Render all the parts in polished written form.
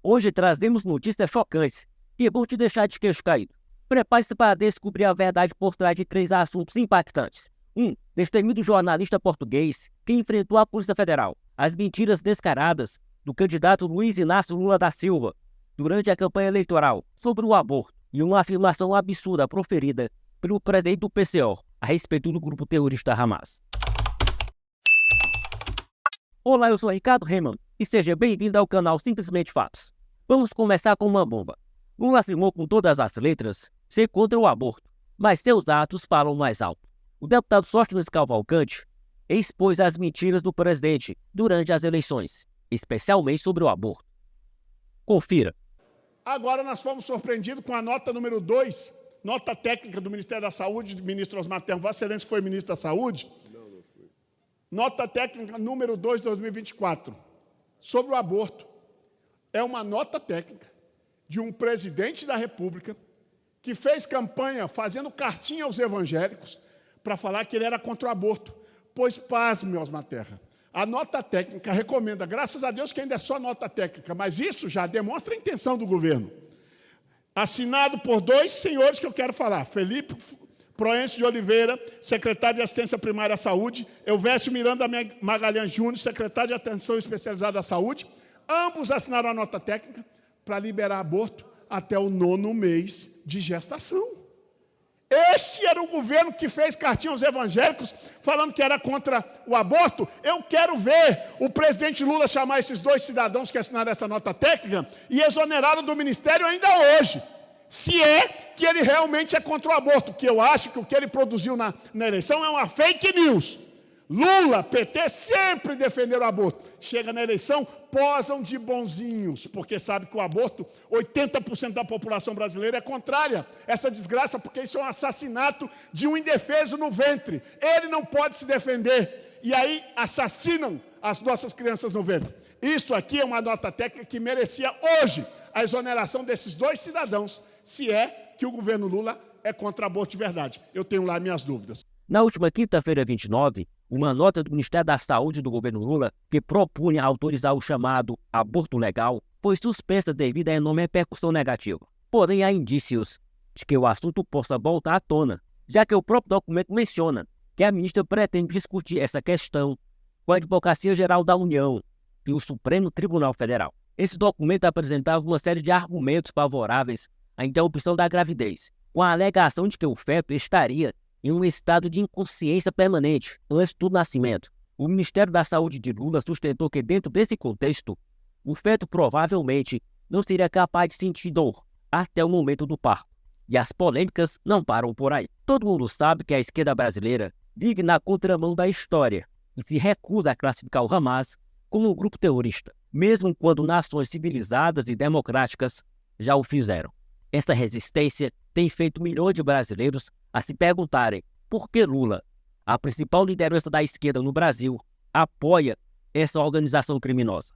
Hoje trazemos notícias chocantes que vão te deixar de queixo caído. Prepare-se para descobrir a verdade por trás de 3 assuntos impactantes. 1. Destemido jornalista português que enfrentou a Polícia Federal. As mentiras descaradas do candidato Luiz Inácio Lula da Silva durante a campanha eleitoral sobre o aborto e uma afirmação absurda proferida pelo presidente do PCO a respeito do grupo terrorista Hamas. Olá, eu sou Ricardo Reman e seja bem-vindo ao canal Simplesmente Fatos. Vamos começar com uma bomba. Lula afirmou com todas as letras ser contra o aborto, mas seus atos falam mais alto. O deputado Sóstenes Cavalcante expôs as mentiras do presidente durante as eleições, especialmente sobre o aborto. Confira. Agora nós fomos surpreendidos com a nota número 2, nota técnica do Ministério da Saúde, do ministro Osmar Terra. Vossa Excelência foi ministro da Saúde? Não fui. Nota técnica número 2 de 2024, sobre o aborto. É uma nota técnica de um presidente da República que fez campanha fazendo cartinha aos evangélicos para falar que ele era contra o aborto. Pois, pasme, Osmar Terra, a nota técnica recomenda, graças a Deus que ainda é só nota técnica, mas isso já demonstra a intenção do governo. Assinado por 2 senhores que eu quero falar, Felipe Proencio de Oliveira, secretário de Assistência Primária à Saúde, Elvésio Miranda Magalhães Júnior, secretário de Atenção Especializada à Saúde. Ambos assinaram a nota técnica para liberar aborto até o 9º mês de gestação. Este era o governo que fez cartinha aos evangélicos falando que era contra o aborto. Eu quero ver o presidente Lula chamar esses 2 cidadãos que assinaram essa nota técnica e exonerá-lo do ministério ainda hoje, se é que ele realmente é contra o aborto, que eu acho que o que ele produziu na eleição é uma fake news. Lula, PT, sempre defenderam o aborto. Chega na eleição, posam de bonzinhos, porque sabe que o aborto, 80% da população brasileira é contrária a essa desgraça, porque isso é um assassinato de um indefeso no ventre. Ele não pode se defender. E aí assassinam as nossas crianças no ventre. Isso aqui é uma nota técnica que merecia hoje a exoneração desses 2 cidadãos, se é que o governo Lula é contra o aborto de verdade. Eu tenho lá minhas dúvidas. Na última quinta-feira, 29, uma nota do Ministério da Saúde do governo Lula, que propunha autorizar o chamado aborto legal, foi suspensa devido à enorme repercussão negativa. Porém, há indícios de que o assunto possa voltar à tona, já que o próprio documento menciona que a ministra pretende discutir essa questão com a Advocacia Geral da União e o Supremo Tribunal Federal. Esse documento apresentava uma série de argumentos favoráveis à interrupção da gravidez, com a alegação de que o feto estaria em um estado de inconsciência permanente antes do nascimento. O Ministério da Saúde de Lula sustentou que, dentro desse contexto, o feto provavelmente não seria capaz de sentir dor até o momento do parto. E as polêmicas não param por aí. Todo mundo sabe que a esquerda brasileira vive na contramão da história e se recusa a classificar o Hamas como um grupo terrorista, mesmo quando nações civilizadas e democráticas já o fizeram. Essa resistência tem feito milhões de brasileiros a se perguntarem por que Lula, a principal liderança da esquerda no Brasil, apoia essa organização criminosa.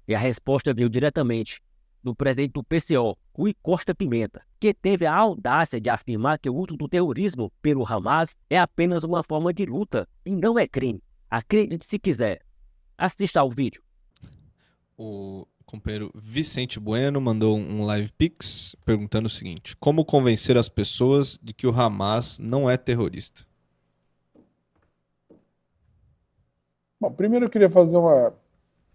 E a resposta veio diretamente do presidente do PCO, Rui Costa Pimenta, que teve a audácia de afirmar que o uso do terrorismo pelo Hamas é apenas uma forma de luta e não é crime. Acredite se quiser. Assista ao vídeo. O companheiro Vicente Bueno mandou um live pix perguntando o seguinte: como convencer as pessoas de que o Hamas não é terrorista? Bom, primeiro eu queria fazer uma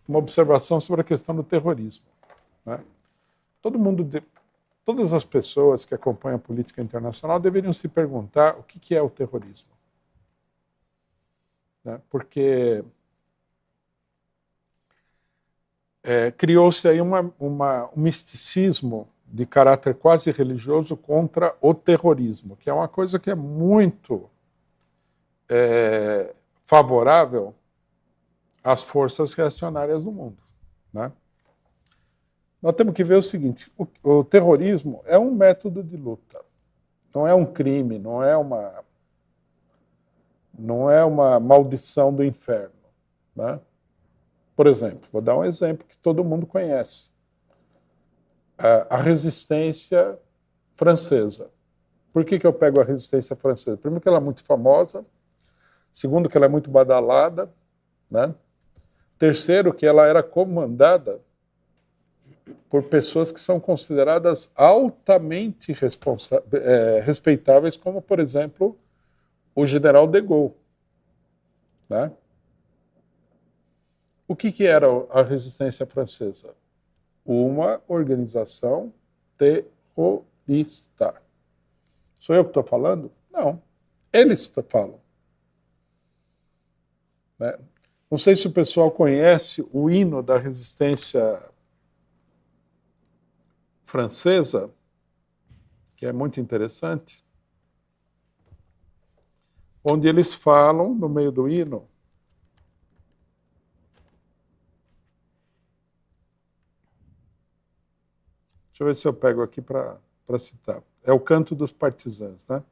observação sobre a questão do terrorismo, né? Todas as pessoas que acompanham a política internacional deveriam se perguntar o que é o terrorismo, né? Porque criou-se aí um misticismo de caráter quase religioso contra o terrorismo, que é uma coisa que é muito favorável às forças reacionárias do mundo, né? Nós temos que ver o seguinte: o terrorismo é um método de luta, não é um crime, não é uma maldição do inferno, né? Por exemplo, vou dar um exemplo que todo mundo conhece. A resistência francesa. Por que eu pego a resistência francesa? Primeiro que ela é muito famosa, segundo que ela é muito badalada, né? Terceiro que ela era comandada por pessoas que são consideradas altamente respeitáveis, como, por exemplo, o general de Gaulle. Né? O que era a resistência francesa? Uma organização terrorista. Sou eu que estou falando? Não. Eles falam. Né? Não sei se o pessoal conhece o hino da resistência francesa, que é muito interessante, onde eles falam, no meio do hino, deixa eu ver se eu pego aqui para citar. É o Canto dos Partisãs, né?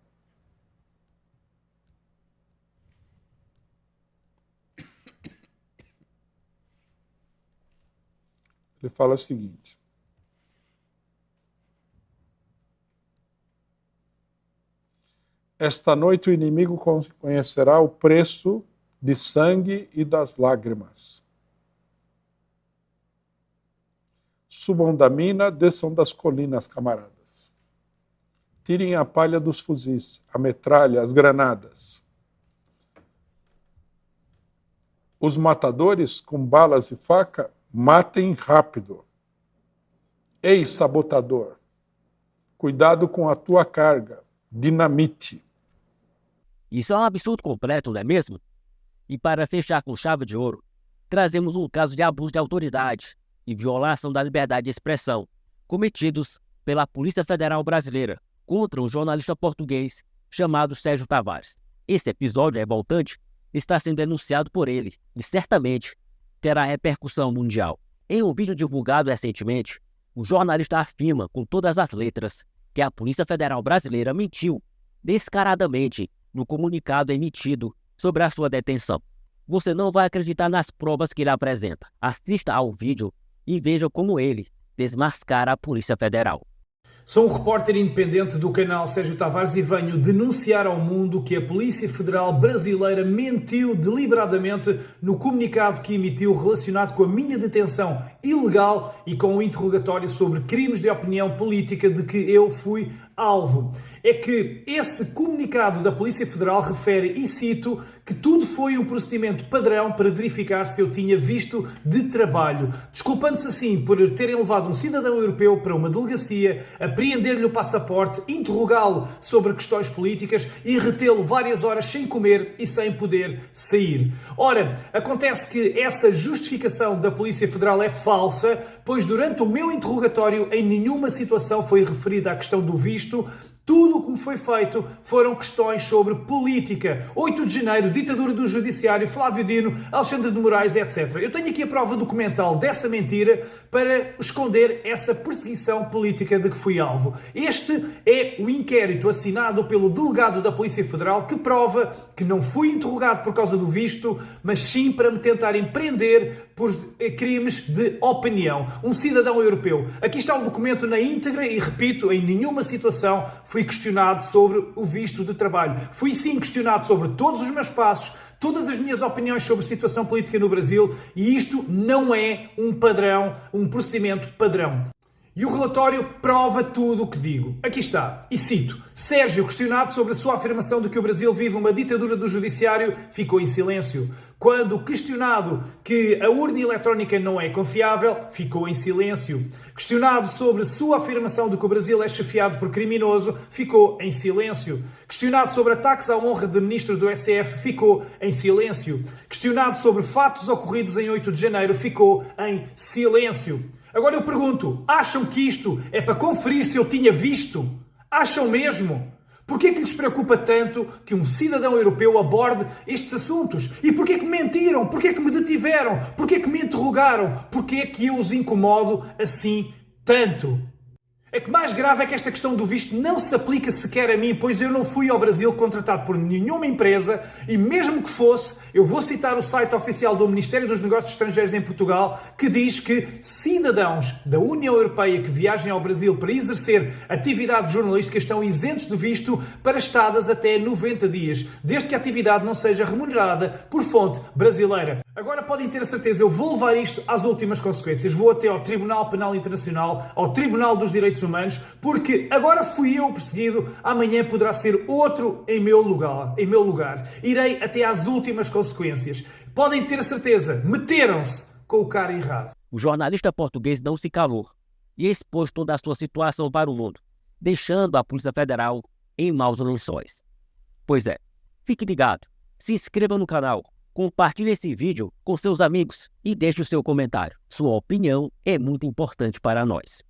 Ele fala o seguinte: esta noite o inimigo conhecerá o preço de sangue e das lágrimas. Subam da mina, desçam das colinas, camaradas. Tirem a palha dos fuzis, a metralha, as granadas. Os matadores, com balas e faca, matem rápido. Ei, sabotador, cuidado com a tua carga, dinamite. Isso é um absurdo completo, não é mesmo? E para fechar com chave de ouro, trazemos um caso de abuso de autoridade e violação da liberdade de expressão cometidos pela Polícia Federal Brasileira contra um jornalista português chamado Sérgio Tavares. Esse episódio revoltante está sendo denunciado por ele e certamente terá repercussão mundial. Em um vídeo divulgado recentemente, o jornalista afirma com todas as letras que a Polícia Federal Brasileira mentiu descaradamente no comunicado emitido sobre a sua detenção. Você não vai acreditar nas provas que ele apresenta. Assista ao vídeo e veja como ele desmascara a Polícia Federal. Sou um repórter independente do canal Sérgio Tavares e venho denunciar ao mundo que a Polícia Federal Brasileira mentiu deliberadamente no comunicado que emitiu relacionado com a minha detenção ilegal e com o interrogatório sobre crimes de opinião política de que eu fui alvo. É que esse comunicado da Polícia Federal refere, e cito, que tudo foi um procedimento padrão para verificar se eu tinha visto de trabalho, desculpando-se assim por terem levado um cidadão europeu para uma delegacia, apreender-lhe o passaporte, interrogá-lo sobre questões políticas e retê-lo várias horas sem comer e sem poder sair. Ora, acontece que essa justificação da Polícia Federal é falsa, pois durante o meu interrogatório em nenhuma situação foi referida à questão do visto. Tudo o que me foi feito foram questões sobre política. 8 de janeiro, ditadura do judiciário, Flávio Dino, Alexandre de Moraes, etc. Eu tenho aqui a prova documental dessa mentira para esconder essa perseguição política de que fui alvo. Este é o inquérito assinado pelo delegado da Polícia Federal que prova que não fui interrogado por causa do visto, mas sim para me tentarem prender por crimes de opinião. Um cidadão europeu. Aqui está o documento na íntegra e, repito, em nenhuma situação fui questionado sobre o visto de trabalho. Fui sim questionado sobre todos os meus passos, todas as minhas opiniões sobre a situação política no Brasil, e isto não é um padrão, um procedimento padrão. E o relatório prova tudo o que digo. Aqui está, e cito: Sérgio, questionado sobre a sua afirmação de que o Brasil vive uma ditadura do judiciário, ficou em silêncio. Quando questionado que a urna eletrónica não é confiável, ficou em silêncio. Questionado sobre a sua afirmação de que o Brasil é chefiado por criminoso, ficou em silêncio. Questionado sobre ataques à honra de ministros do STF, ficou em silêncio. Questionado sobre fatos ocorridos em 8 de janeiro, ficou em silêncio. Agora eu pergunto, acham que isto é para conferir se eu tinha visto? Acham mesmo? Porquê que lhes preocupa tanto que um cidadão europeu aborde estes assuntos? E porquê que mentiram? Porquê que me detiveram? Porquê que me interrogaram? Porquê que eu os incomodo assim tanto? É que mais grave é que esta questão do visto não se aplica sequer a mim, pois eu não fui ao Brasil contratado por nenhuma empresa e mesmo que fosse, eu vou citar o site oficial do Ministério dos Negócios Estrangeiros em Portugal, que diz que cidadãos da União Europeia que viajem ao Brasil para exercer atividade jornalística estão isentos de visto para estadas até 90 dias, desde que a atividade não seja remunerada por fonte brasileira. Agora podem ter a certeza, eu vou levar isto às últimas consequências. Vou até ao Tribunal Penal Internacional, ao Tribunal dos Direitos Humanos, porque agora fui eu perseguido, amanhã poderá ser outro em meu lugar. Irei até às últimas consequências. Podem ter a certeza, meteram-se com o cara errado. O jornalista português não se calou e expôs toda a sua situação para o mundo, deixando a Polícia Federal em maus lençóis. Pois é, fique ligado, se inscreva no canal, compartilhe esse vídeo com seus amigos e deixe o seu comentário. Sua opinião é muito importante para nós.